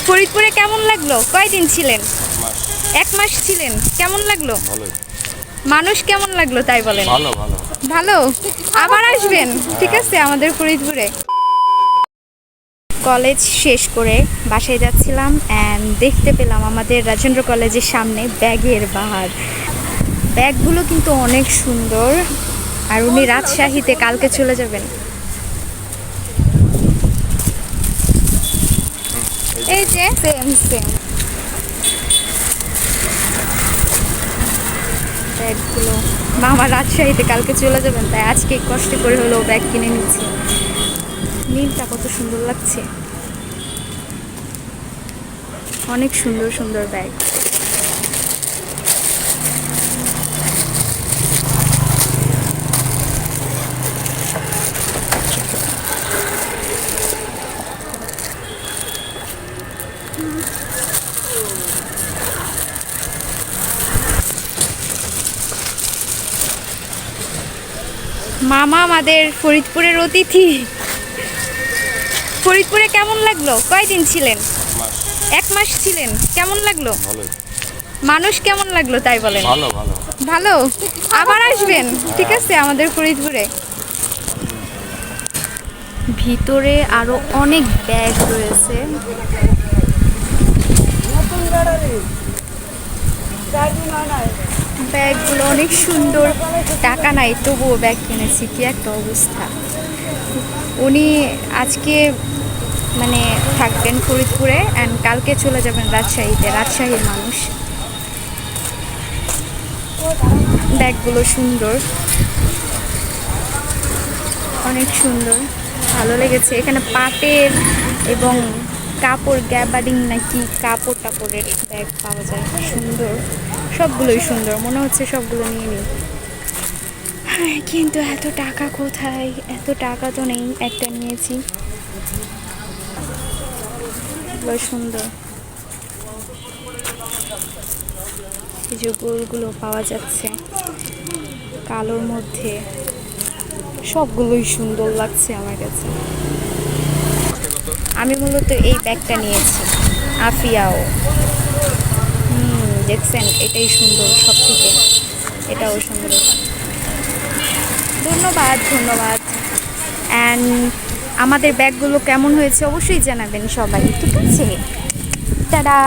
ফরিদপুরে কেমন লাগলো? কয়দিন ছিলেন? মাস। 1 মাস ছিলেন। কেমন লাগলো? ভালোই। মানুষ কেমন লাগলো তাই বলেন? ভালো ভালো। ভালো। আবার আসবেন, ঠিক আছে, আমাদের ফরিদপুরে। কলেজ শেষ করে বাসায় যাচ্ছিলাম অ্যান্ড দেখতে পেলাম আমাদের রাজেন্দ্র কলেজের সামনে ব্যাগের বাহার। ব্যাগগুলো কিন্তু অনেক সুন্দর। আর উনি রাজশাহীতে কালকে চলে যাবেন। এই যে সেম সেম ব্যাগগুলো। মামা রাজশাহীতে কালকে চলে যাবেন, তাই আজকে কষ্ট করে হলেও ব্যাগ কিনে নিচ্ছি। নীলটা কত সুন্দর লাগছে, অনেক সুন্দর সুন্দর ব্যাগ। মামা আমাদের ফরিদপুরের অতিথি। ফরিদপুরে কেমন লাগলো? কয়দিন ছিলেন? মাস। 1 মাস ছিলেন। কেমন লাগলো? ভালোই। মানুষ কেমন লাগলো তাই বলেন? ভালো ভালো। ভালো। আবার আসবেন, ঠিক আছে, আমাদের ফরিদপুরে। ভিতরে আরো অনেক ব্যাগ রয়েছে। ব্যাগগুলো অনেক সুন্দর। টাকা নাই তবুও ব্যাগ কিনেছি, কি একটা অবস্থা। উনি আজকে মানে থাকবেন ফরিদপুরে অ্যান্ড কালকে চলে যাবেন রাজশাহীতে, রাজশাহীর মানুষ। ব্যাগগুলো সুন্দর, অনেক সুন্দর, ভালো লেগেছে। এখানে পাটের এবং কাপড় গ্যাবার্ডিং নাকি কাপড় টাপড়ের ব্যাগ পাওয়া যায়, সুন্দর, সবগুলোই সুন্দর। মনে হচ্ছে সবগুলো নিয়ে নিই, কিন্তু এত টাকা কোথায়? এত টাকা তো নেই, একটা নিয়েছি। সুন্দর এই যে গোলগুলো পাওয়া যাচ্ছে কালোর মধ্যে, সবগুলোই সুন্দর লাগছে আমার কাছে। আমি মূলত এই ব্যাগটা নিয়েছি, আফিয়াও। দেখছেন, এটাই সুন্দর সব থেকে, এটাও সুন্দর। ধন্যবাদ ধন্যবাদ। অ্যান্ড আমাদের ব্যাগগুলো কেমন হয়েছে অবশ্যই জানাবেন সবাই, ঠিক আছে? টাটা।